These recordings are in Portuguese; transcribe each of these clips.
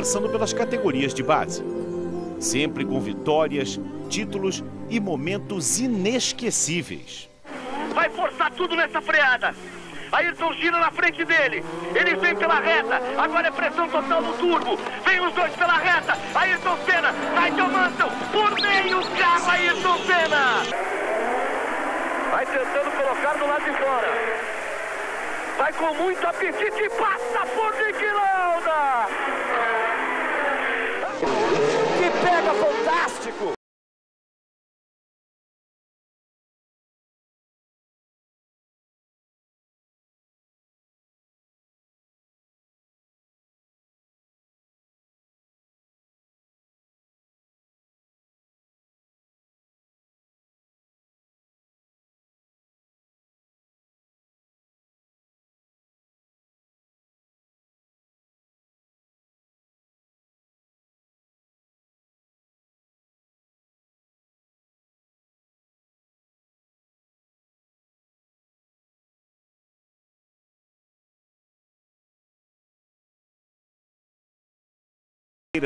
começando pelas categorias de base. Sempre com vitórias, títulos e momentos inesquecíveis. Vai forçar tudo nessa freada. Ayrton gira na frente dele. Ele vem pela reta. Agora é pressão total no turbo. Vem os dois pela reta. Ayrton Senna, Nigel Mansell, por meio carro Ayrton Senna. Vai tentando colocar do lado de fora. Vai com muito apetite e passa por Niki Lauda. Que pega fantástico.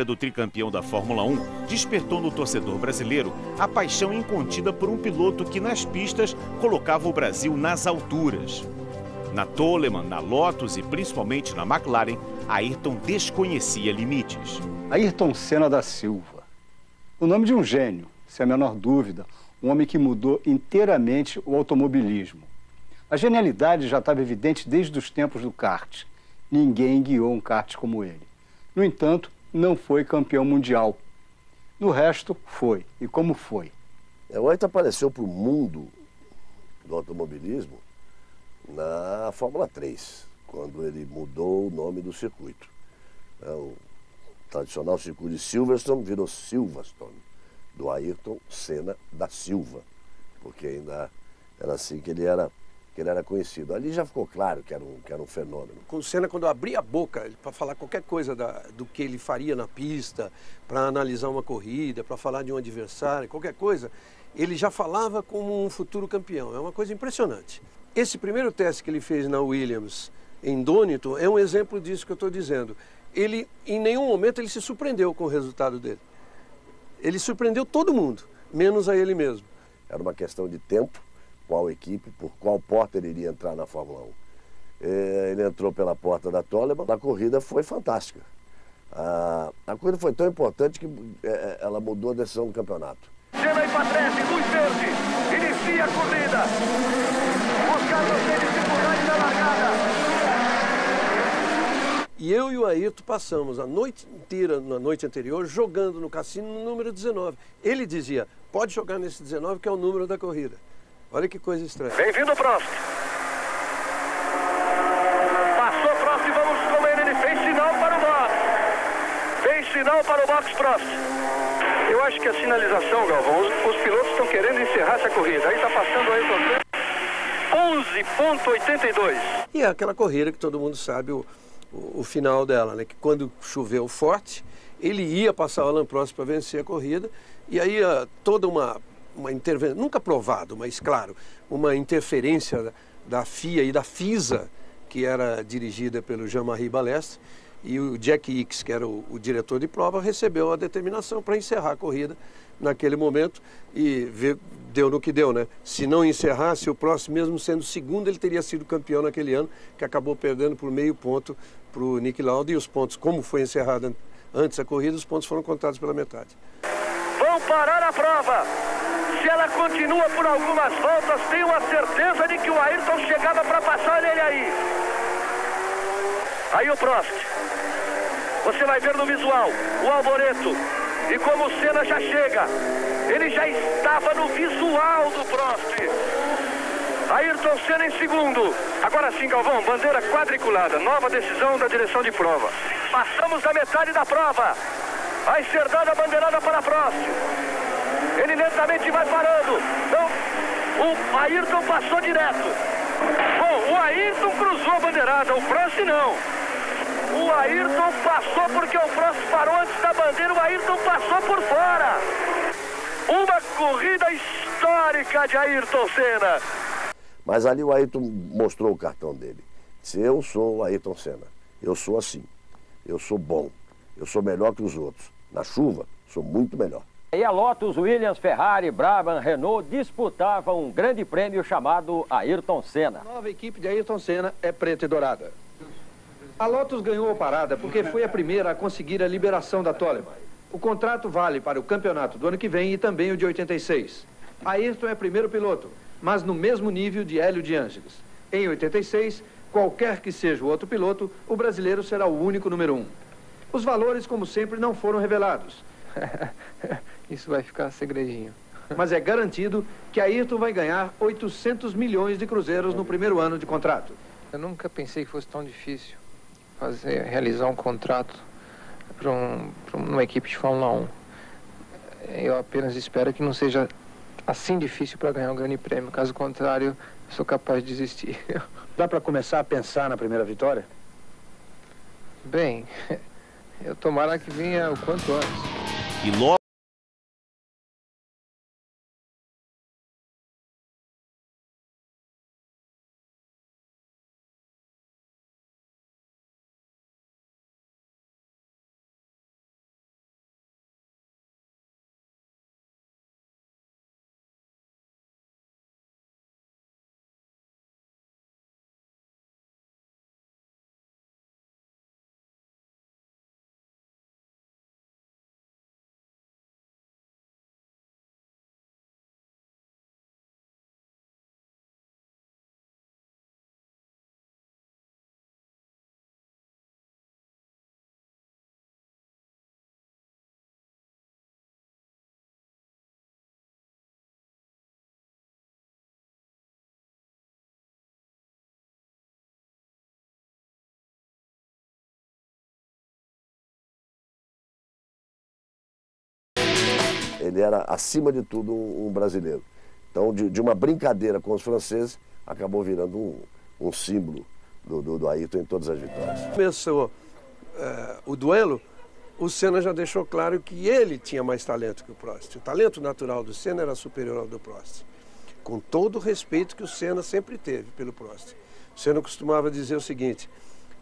Do tricampeão da Fórmula 1 despertou no torcedor brasileiro a paixão incontida por um piloto que nas pistas colocava o Brasil nas alturas. Na Toleman, na Lotus e principalmente na McLaren, Ayrton desconhecia limites. Ayrton Senna da Silva. O nome de um gênio, sem a menor dúvida, um homem que mudou inteiramente o automobilismo. A genialidade já estava evidente desde os tempos do kart. Ninguém guiou um kart como ele. No entanto, não foi campeão mundial. No resto, foi. E como foi? O Ayrton apareceu para o mundo do automobilismo na Fórmula 3, quando ele mudou o nome do circuito. O tradicional circuito de Silverstone virou Silverstone, do Ayrton Senna da Silva, porque ainda era assim que ele era conhecido. Ali já ficou claro que era um fenômeno. Com o Senna, quando abria a boca para falar qualquer coisa do que ele faria na pista, para analisar uma corrida, para falar de um adversário, qualquer coisa, ele já falava como um futuro campeão. É uma coisa impressionante. Esse primeiro teste que ele fez na Williams, em Donington, é um exemplo disso que eu estou dizendo. Ele, em nenhum momento, ele se surpreendeu com o resultado dele. Ele surpreendeu todo mundo, menos a ele mesmo. Era uma questão de tempo. Qual equipe, por qual porta ele iria entrar na Fórmula 1. Ele entrou pela porta da Toleman, a corrida foi fantástica. A corrida foi tão importante que ela mudou a decisão do campeonato. Senna e Patrese, luz verde, inicia a corrida. Os carros têm dificuldade na largada. E eu e o Ayrton passamos a noite inteira, na noite anterior, jogando no cassino no número 19. Ele dizia, pode jogar nesse 19 que é o número da corrida. Olha que coisa estranha. Bem-vindo, Prost. Passou Prost e vamos com ele. Ele fez sinal para o box. Fez sinal para o box, Prost. Eu acho que a sinalização, Galvão, os pilotos estão querendo encerrar essa corrida. Aí está passando aí o 11,82. E é aquela corrida que todo mundo sabe o final dela, né? Que quando choveu forte, ele ia passar o Alain Prost para vencer a corrida. E aí toda uma intervenção, nunca provado, mas claro, uma interferência da FIA e da FISA, que era dirigida pelo Jean-Marie Balestre, e o Jack Ickx, que era o diretor de prova, recebeu a determinação para encerrar a corrida naquele momento e deu no que deu, né? Se não encerrasse, o Prost, mesmo sendo segundo, ele teria sido campeão naquele ano, que acabou perdendo por meio ponto para o Niki Lauda, e os pontos, como foi encerrada antes a corrida, os pontos foram contados pela metade. Vão parar a prova! Se ela continua por algumas voltas, tenho a certeza de que o Ayrton chegava para passar ele aí. Aí o Prost. Você vai ver no visual o Alboreto. E como o Senna já chega, ele já estava no visual do Prost. Ayrton Senna em segundo. Agora sim, Galvão, bandeira quadriculada. Nova decisão da direção de prova. Passamos da metade da prova. Vai ser dada a bandeirada para Prost. Ele lentamente vai parando. Então, o Ayrton passou direto. Bom, o Ayrton cruzou a bandeirada, o Prost não. O Ayrton passou porque o Prost parou antes da bandeira, o Ayrton passou por fora. Uma corrida histórica de Ayrton Senna. Mas ali o Ayrton mostrou o cartão dele. Disse, eu sou o Ayrton Senna, eu sou assim, eu sou bom, eu sou melhor que os outros. Na chuva, sou muito melhor. E a Lotus, Williams, Ferrari, Brabham, Renault disputavam um grande prêmio chamado Ayrton Senna. A nova equipe de Ayrton Senna é preta e dourada. A Lotus ganhou a parada porque foi a primeira a conseguir a liberação da Toleman. O contrato vale para o campeonato do ano que vem e também o de 86. Ayrton é primeiro piloto, mas no mesmo nível de Hélio de Ângeles. Em 86, qualquer que seja o outro piloto, o brasileiro será o único número 1. Os valores, como sempre, não foram revelados. Isso vai ficar segredinho. Mas é garantido que Ayrton vai ganhar 800 milhões de cruzeiros no primeiro ano de contrato. Eu nunca pensei que fosse tão difícil realizar um contrato para uma equipe de Fórmula 1. Eu apenas espero que não seja assim difícil para ganhar um grande prêmio. Caso contrário, eu sou capaz de desistir. Dá para começar a pensar na primeira vitória? Bem, eu tomara que venha o quanto antes. E logo ele era, acima de tudo, um brasileiro. Então, de uma brincadeira com os franceses, acabou virando um símbolo do Ayrton em todas as vitórias. Começou o duelo, o Senna já deixou claro que ele tinha mais talento que o Prost. O talento natural do Senna era superior ao do Prost, com todo o respeito que o Senna sempre teve pelo Prost. O Senna costumava dizer o seguinte: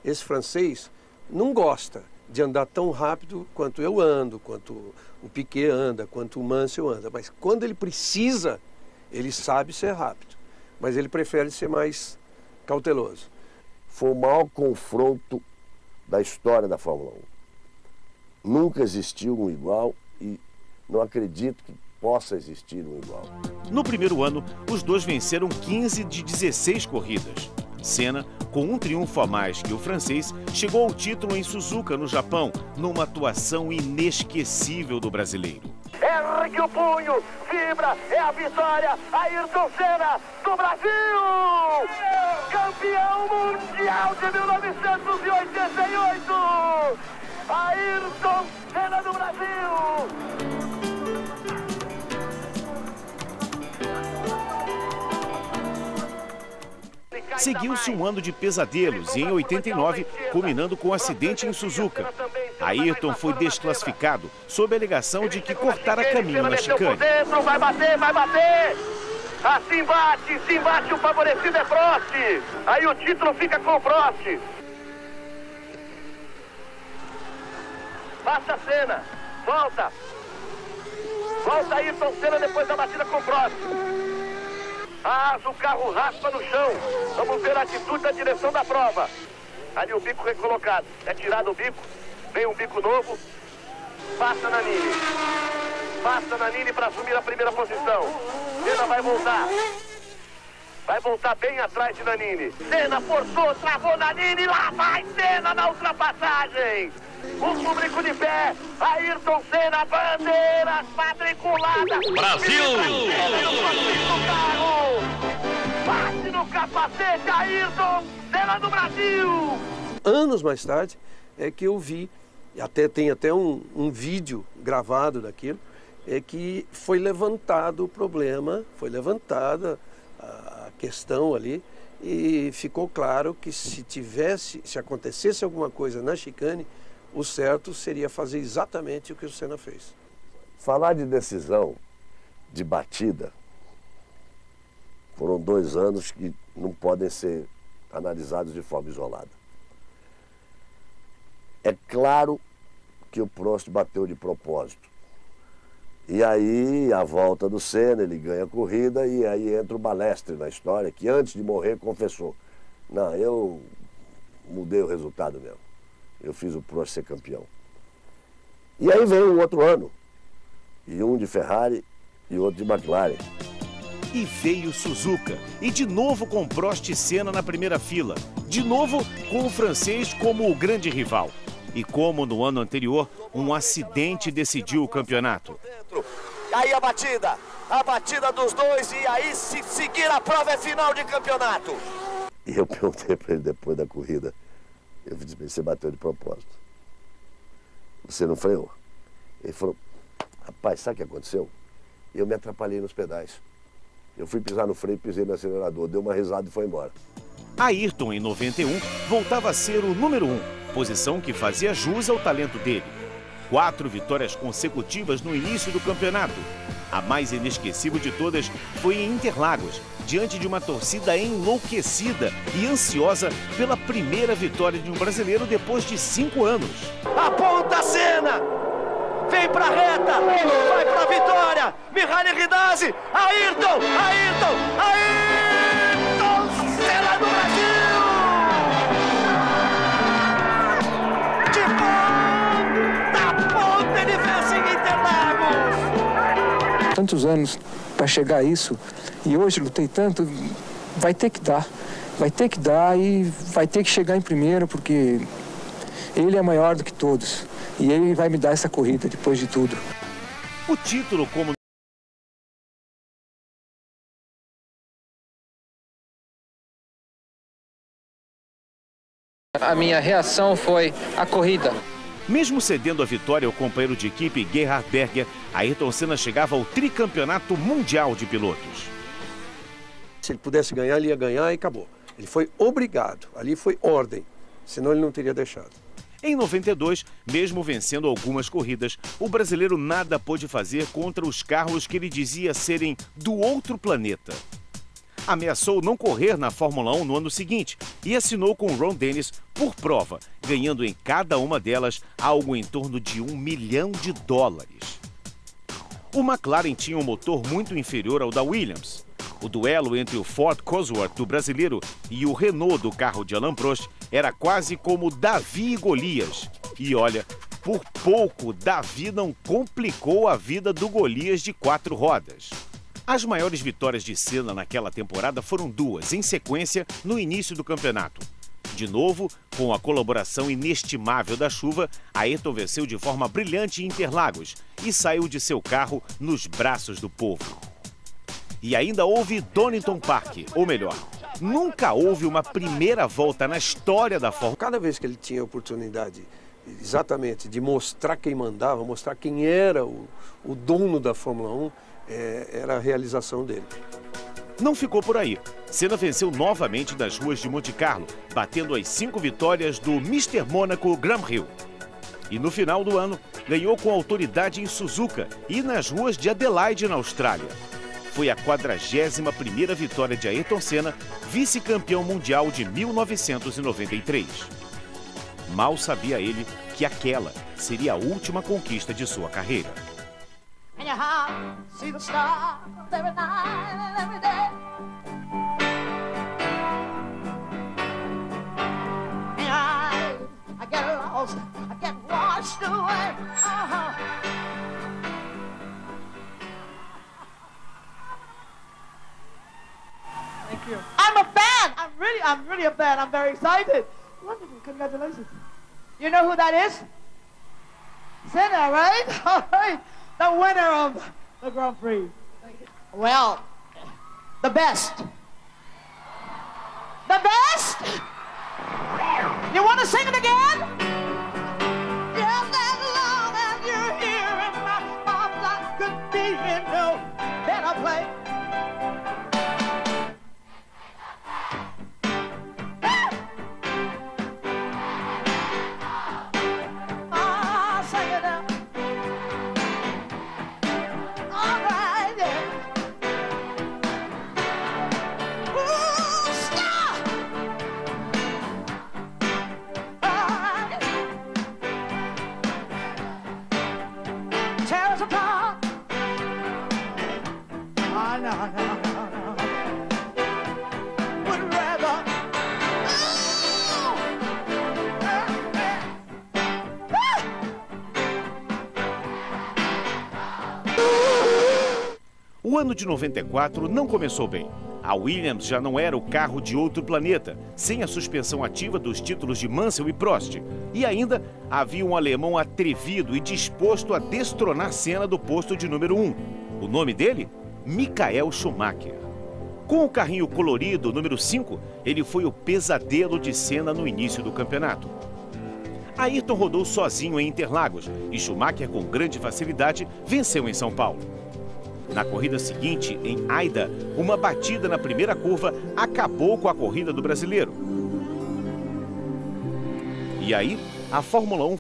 esse francês não gosta de andar tão rápido quanto eu ando, quanto o Piquet anda, quanto o Mansell anda, mas quando ele precisa, ele sabe ser rápido, mas ele prefere ser mais cauteloso. Foi o maior confronto da história da Fórmula 1. Nunca existiu um igual e não acredito que possa existir um igual. no primeiro ano, os dois venceram 15 de 16 corridas. Senna, com um triunfo a mais que o francês, chegou ao título em Suzuka, no Japão, numa atuação inesquecível do brasileiro. Ergue o punho, vibra, é a vitória, Ayrton Senna do Brasil! Campeão mundial de 1988! Ayrton Senna do Brasil! Seguiu-se um ano de pesadelos e em 89, culminando com um acidente em Suzuka. Ayrton foi desclassificado sob a alegação de que cortara caminho na chicane. Vai bater, vai bater! Assim bate, se bate, o favorecido é Prost. Aí o título fica com o Prost. Passa a Senna, volta. Volta Ayrton Senna depois da batida com o Prost. O carro raspa no chão. Vamos ver a atitude da direção da prova. Ali o bico recolocado. É tirado o bico. Vem um bico novo. Passa Nannini. Passa Nannini para assumir a primeira posição. Senna vai voltar. Vai voltar bem atrás de Nannini. Senna forçou, travou Nannini. Lá vai Senna na ultrapassagem. O público de pé. Ayrton Senna, bandeiras matriculadas. Brasil! Bate no capacete, Ayrton Senna do Brasil! Anos mais tarde é que eu vi, tem até um vídeo gravado daquilo, é que foi levantado o problema, foi levantada a questão ali e ficou claro que se acontecesse alguma coisa na chicane, o certo seria fazer exatamente o que o Senna fez. Falar de decisão, de batida, foram 2 anos que não podem ser analisados de forma isolada. É claro que o Prost bateu de propósito. E aí, a volta do Senna, ele ganha a corrida e aí entra o Balestre na história, que antes de morrer confessou: não, eu mudei o resultado mesmo. Eu fiz o Prost ser campeão. E aí vem um outro ano, e um de Ferrari e outro de McLaren. E veio Suzuka, e de novo com Prost e Senna na primeira fila. De novo com o francês como o grande rival. E como no ano anterior, um acidente decidiu o campeonato. Aí a batida dos dois, e aí se seguir a prova é final de campeonato. E eu perguntei para ele depois da corrida, eu disse: você bateu de propósito, você não freou? Ele falou: rapaz, sabe o que aconteceu? Eu me atrapalhei nos pedais. Eu fui pisar no freio, pisei no acelerador, deu uma risada e foi embora. Ayrton, em 91, voltava a ser o número 1, posição que fazia jus ao talento dele. 4 vitórias consecutivas no início do campeonato. A mais inesquecível de todas foi em Interlagos, diante de uma torcida enlouquecida e ansiosa pela primeira vitória de um brasileiro depois de 5 anos. Aponta a Senna, vem pra reta, vai pra vitória, Mihaly Ridazzi, Ayrton, Senna do Brasil! Ele vence em Interlagos. Tantos anos para chegar a isso, e hoje lutei tanto, vai ter que dar e vai ter que chegar em primeiro, porque ele é maior do que todos e ele vai me dar essa corrida depois de tudo. O título como A minha reação foi a corrida. Mesmo cedendo a vitória ao companheiro de equipe Gerhard Berger, Ayrton Senna chegava ao tricampeonato mundial de pilotos. Se ele pudesse ganhar, ele ia ganhar e acabou. Ele foi obrigado, ali foi ordem, senão ele não teria deixado. Em 92, mesmo vencendo algumas corridas, o brasileiro nada pôde fazer contra os carros que ele dizia serem do outro planeta. Ameaçou não correr na Fórmula 1 no ano seguinte e assinou com Ron Dennis por prova, ganhando em cada uma delas algo em torno de $1 milhão. O McLaren tinha um motor muito inferior ao da Williams. O duelo entre o Ford Cosworth do brasileiro e o Renault do carro de Alain Prost era quase como Davi e Golias. E olha, por pouco Davi não complicou a vida do Golias de 4 rodas. As maiores vitórias de Senna naquela temporada foram 2, em sequência, no início do campeonato. De novo, com a colaboração inestimável da chuva, Ayrton venceu de forma brilhante em Interlagos e saiu de seu carro nos braços do povo. E ainda houve Donington Park, ou melhor, nunca houve uma primeira volta na história da Fórmula 1. Cada vez que ele tinha a oportunidade, exatamente, de mostrar quem mandava, mostrar quem era o dono da Fórmula 1, era a realização dele. Não ficou por aí. Senna venceu novamente nas ruas de Monte Carlo, batendo as 5 vitórias do Mr. Monaco Graham Hill. E no final do ano, ganhou com autoridade em Suzuka e nas ruas de Adelaide, na Austrália. Foi a 41ª vitória de Ayrton Senna, vice-campeão mundial de 1993. Mal sabia ele que aquela seria a última conquista de sua carreira. And your heart, see the stars every night and every day. And I get lost, I get washed away. Thank you. I'm a fan. I'm really a fan. I'm very excited. Wonderful. Congratulations. You know who that is? Senna, right? All right. The winner of the Grand Prix. Well, the best. The best? You want to sing it again? Just as long as you're here in my arms, I could be in no better place. muscle car. Ah, no, no, no, no. Would rather. O ano de 94 não começou bem. A Williams já não era o carro de outro planeta, sem a suspensão ativa dos títulos de Mansell e Prost. E ainda havia um alemão atrevido e disposto a destronar Senna do posto de número 1. O nome dele? Michael Schumacher. Com o carrinho colorido número 5, ele foi o pesadelo de Senna no início do campeonato. Ayrton rodou sozinho em Interlagos e Schumacher, com grande facilidade, venceu em São Paulo. Na corrida seguinte, em Aida, uma batida na primeira curva acabou com a corrida do brasileiro. E aí, a Fórmula 1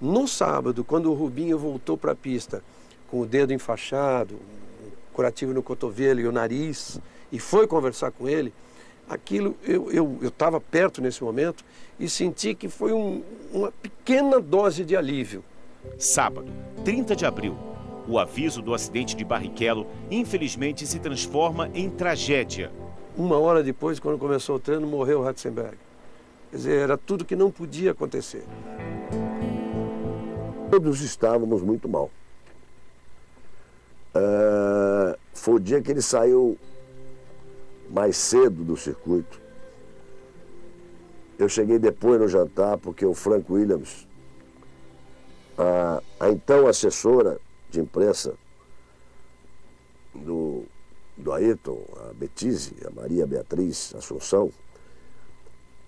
No sábado, quando o Rubinho voltou para a pista com o dedo enfaixado, um curativo no cotovelo e o nariz, e foi conversar com ele, aquilo, eu estava perto nesse momento e senti que foi uma pequena dose de alívio. Sábado, 30 de abril, o aviso do acidente de Barrichello infelizmente se transforma em tragédia. Uma hora depois, quando começou o treino, morreu o Ratzenberger. Quer dizer, era tudo que não podia acontecer. Todos estávamos muito mal. Foi o dia que ele saiu mais cedo do circuito. Eu cheguei depois no jantar porque o Frank Williams, a então assessora de imprensa do Ayrton, a Betise, a Maria Beatriz Assunção,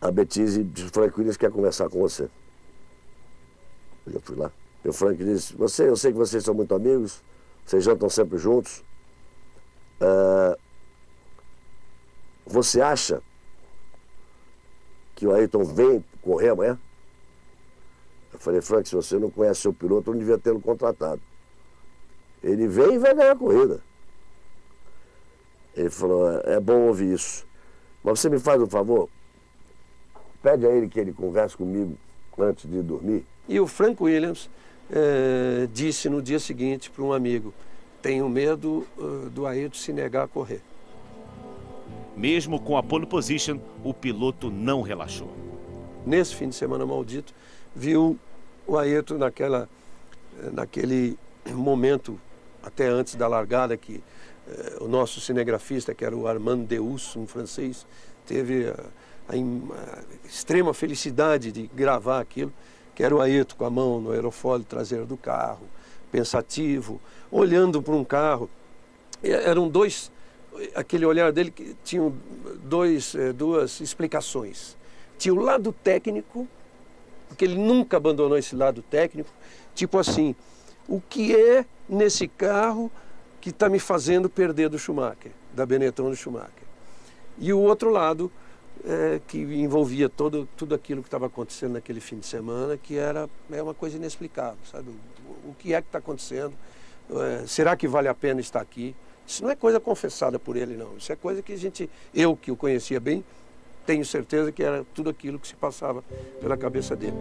a Betise disse: Frank Williams quer conversar com você. Eu fui lá. E o Frank disse: eu sei que vocês são muito amigos, vocês jantam sempre juntos. Você acha que o Ayrton vem correr amanhã? Eu falei: Frank, se você não conhece seu piloto, eu não devia tê-lo contratado. Ele vem e vai ganhar a corrida. Ele falou: é bom ouvir isso. Mas você me faz um favor? Pede a ele que ele converse comigo antes de dormir. E o Frank Williams disse no dia seguinte para um amigo: tenho medo do Ayrton se negar a correr. Mesmo com a pole position, o piloto não relaxou. Nesse fim de semana maldito, viu o Ayrton naquele momento, até antes da largada, que o nosso cinegrafista, que era o Armand Deus, um francês, teve a extrema felicidade de gravar aquilo, que era o Ayrton com a mão no aerofólio traseiro do carro, pensativo, olhando para um carro. Eram aquele olhar dele que tinha duas explicações. Tinha o lado técnico, porque ele nunca abandonou esse lado técnico, tipo assim: o que é nesse carro que está me fazendo perder do Schumacher, da Benetton do Schumacher? E o outro lado, que envolvia tudo aquilo que estava acontecendo naquele fim de semana, que é uma coisa inexplicável, sabe? O que é que está acontecendo? Será que vale a pena estar aqui? Isso não é coisa confessada por ele, não. Isso é coisa que eu que o conhecia bem, tenho certeza que era tudo aquilo que se passava pela cabeça dele.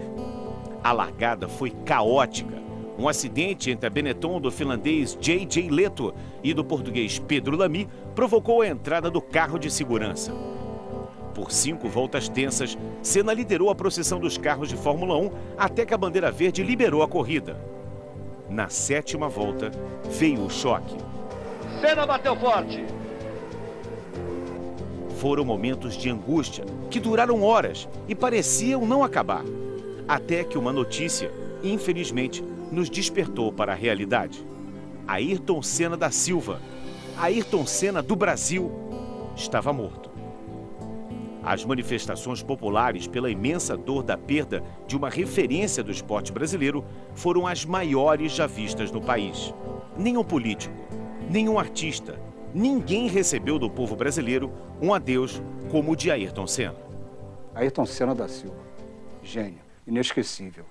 A largada foi caótica. Um acidente entre a Benetton do finlandês J.J. Leto e do português Pedro Lamy provocou a entrada do carro de segurança. Por 5 voltas tensas, Senna liderou a procissão dos carros de Fórmula 1 até que a bandeira verde liberou a corrida. Na 7ª volta, veio o choque. Senna bateu forte. Foram momentos de angústia que duraram horas e pareciam não acabar. Até que uma notícia, infelizmente, nos despertou para a realidade. Ayrton Senna da Silva, Ayrton Senna do Brasil, estava morto. As manifestações populares pela imensa dor da perda de uma referência do esporte brasileiro foram as maiores já vistas no país. Nenhum político, nenhum artista, ninguém recebeu do povo brasileiro um adeus como o de Ayrton Senna. Ayrton Senna da Silva. Gênio, inesquecível.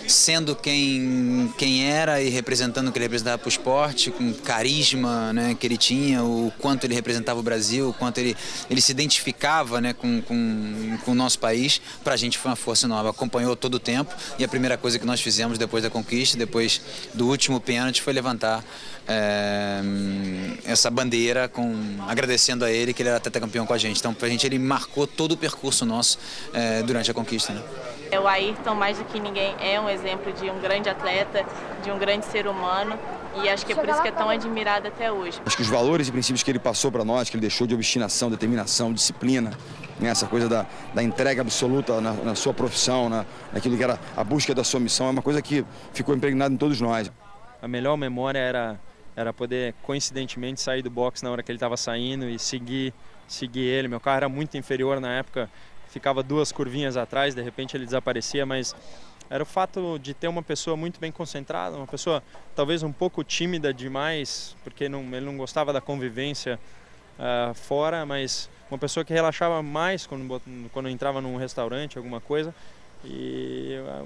Sendo quem era e representando o que ele representava para o esporte, com o carisma, né, que ele tinha, o quanto ele representava o Brasil, o quanto ele se identificava, né, com o nosso país, para a gente foi uma força nova. Acompanhou todo o tempo e a primeira coisa que nós fizemos depois da conquista, depois do último pênalti, foi levantar essa bandeira, agradecendo a ele que ele era tetracampeão com a gente. Então, para a gente, ele marcou todo o percurso nosso durante a conquista, né? O Ayrton, mais do que ninguém, é um exemplo de um grande atleta, de um grande ser humano, e acho que é por isso que é tão admirado até hoje. Acho que os valores e princípios que ele passou para nós, que ele deixou de obstinação, determinação, disciplina, né, essa coisa da entrega absoluta na sua profissão, naquilo que era a busca da sua missão, é uma coisa que ficou impregnada em todos nós. A melhor memória era poder, coincidentemente, sair do box na hora que ele estava saindo e seguir ele. Meu carro era muito inferior na época, ficava 2 curvinhas atrás, de repente ele desaparecia, mas era o fato de ter uma pessoa muito bem concentrada, uma pessoa talvez um pouco tímida demais, porque ele não gostava da convivência fora, mas uma pessoa que relaxava mais quando entrava num restaurante, alguma coisa.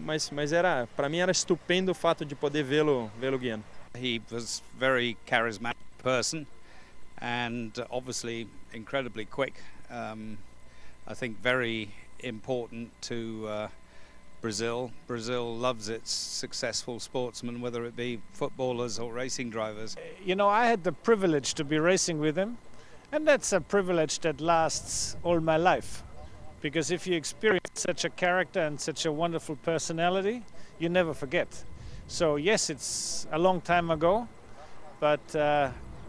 Mas para mim era estupendo o fato de poder vê-lo guiando. He was very charismatic person and obviously incredibly quick. I think very important to Brazil. Brazil loves its successful sportsmen, whether it be footballers or racing drivers. You know, I had the privilege to be racing with him, and that's a privilege that lasts all my life. Because if you experience such a character and such a wonderful personality, you never forget. So yes, it's a long time ago, but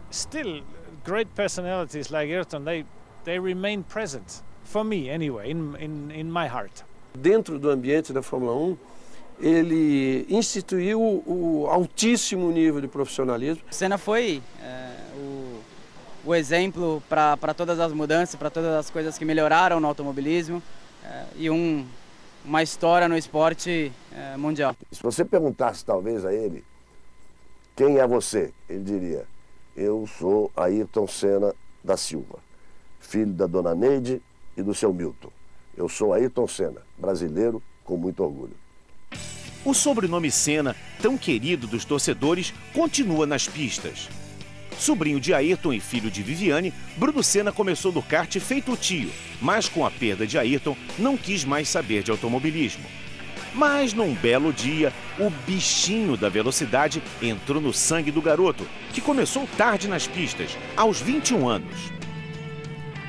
still great personalities like Ayrton, they remain present. For me, anyway, in my heart. Dentro do ambiente da Fórmula 1, ele instituiu o altíssimo nível de profissionalismo. Senna foi o exemplo para todas as mudanças, para todas as coisas que melhoraram no automobilismo e uma história no esporte mundial. Se você perguntasse talvez a ele, quem é você? Ele diria, eu sou Ayrton Senna da Silva, filho da dona Neide e do seu Milton. Eu sou Ayrton Senna, brasileiro com muito orgulho. O sobrenome Senna, tão querido dos torcedores, continua nas pistas. Sobrinho de Ayrton e filho de Viviane, Bruno Senna começou no kart feito o tio, mas com a perda de Ayrton não quis mais saber de automobilismo. Mas num belo dia, o bichinho da velocidade entrou no sangue do garoto, que começou tarde nas pistas, aos 21 anos.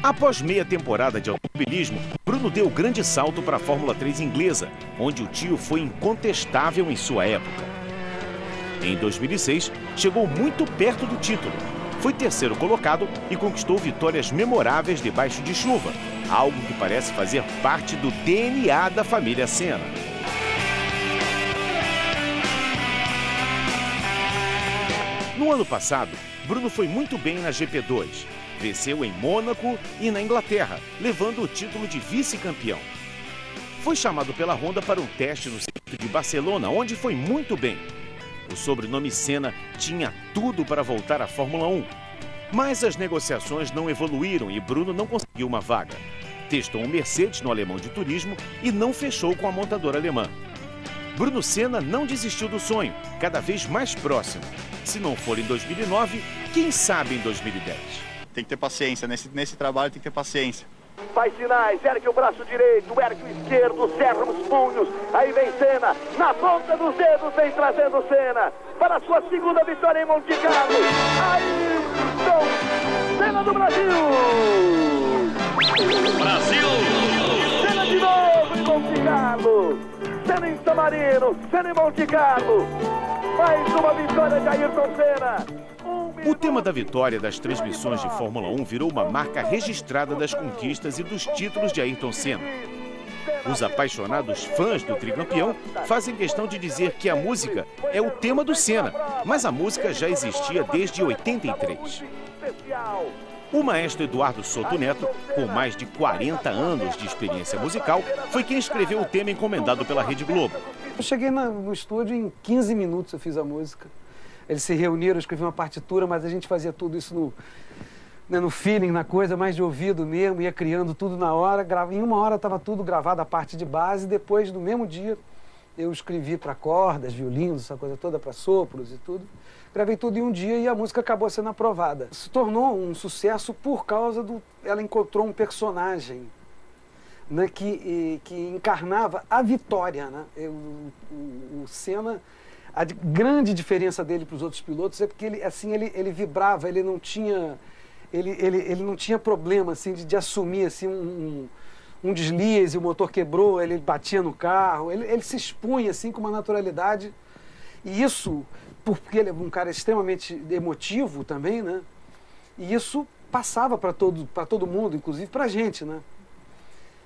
Após meia temporada de automobilismo, Bruno deu grande salto para a Fórmula 3 inglesa, onde o tio foi incontestável em sua época. Em 2006, chegou muito perto do título. Foi terceiro colocado e conquistou vitórias memoráveis debaixo de chuva, algo que parece fazer parte do DNA da família Senna. No ano passado, Bruno foi muito bem na GP2. Venceu em Mônaco e na Inglaterra, levando o título de vice-campeão. Foi chamado pela Honda para um teste no circuito de Barcelona, onde foi muito bem. O sobrenome Senna tinha tudo para voltar à Fórmula 1. Mas as negociações não evoluíram e Bruno não conseguiu uma vaga. Testou um Mercedes no alemão de turismo e não fechou com a montadora alemã. Bruno Senna não desistiu do sonho, cada vez mais próximo. Se não for em 2009, quem sabe em 2010? Tem que ter paciência, nesse trabalho tem que ter paciência. Faz sinais, ergue o braço direito, ergue o esquerdo, cerra os punhos, aí vem Senna, na ponta dos dedos vem trazendo Senna, para a sua segunda vitória em Monte Carlo, Ayrton Senna do Brasil! Brasil! Senna de novo em Monte Carlo, Senna em San Marino, Senna em Monte Carlo, mais uma vitória de Ayrton Senna! O tema da vitória das transmissões de Fórmula 1 virou uma marca registrada das conquistas e dos títulos de Ayrton Senna. Os apaixonados fãs do tricampeão fazem questão de dizer que a música é o tema do Senna, mas a música já existia desde 83. O maestro Eduardo Soto Neto, com mais de 40 anos de experiência musical, foi quem escreveu o tema encomendado pela Rede Globo. Eu cheguei no estúdio em 15 minutos eu fiz a música. Eles se reuniram, eu escrevi uma partitura, mas a gente fazia tudo isso né, no feeling, na coisa mais de ouvido mesmo, ia criando tudo na hora. Em 1 hora estava tudo gravado, a parte de base. Depois, no mesmo dia, eu escrevi para cordas, violinos, essa coisa toda, para sopros e tudo. Gravei tudo em um dia e a música acabou sendo aprovada. Se tornou um sucesso por causa do... Ela encontrou um personagem, né, que encarnava a vitória, né? O Senna, a grande diferença dele para os outros pilotos é porque ele, assim, ele vibrava, ele não tinha problema assim, de assumir assim, um deslize, o motor quebrou, ele batia no carro, ele se expunha assim, com uma naturalidade. E isso, porque ele é um cara extremamente emotivo também, né? E isso passava para todo mundo, inclusive para a gente, né?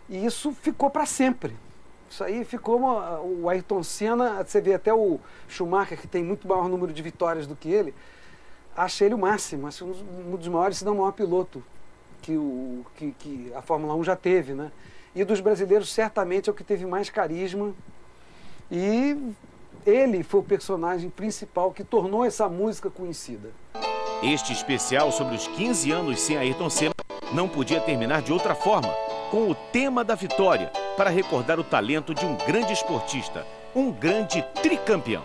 E isso ficou para sempre. Isso aí ficou o Ayrton Senna, você vê até o Schumacher, que tem muito maior número de vitórias do que ele, acha ele o máximo, acha um dos maiores, se não o maior piloto que a Fórmula 1 já teve, né? E dos brasileiros, certamente, é o que teve mais carisma. E ele foi o personagem principal que tornou essa música conhecida. Este especial sobre os 15 anos sem Ayrton Senna não podia terminar de outra forma, com o tema da vitória, para recordar o talento de um grande esportista, um grande tricampeão.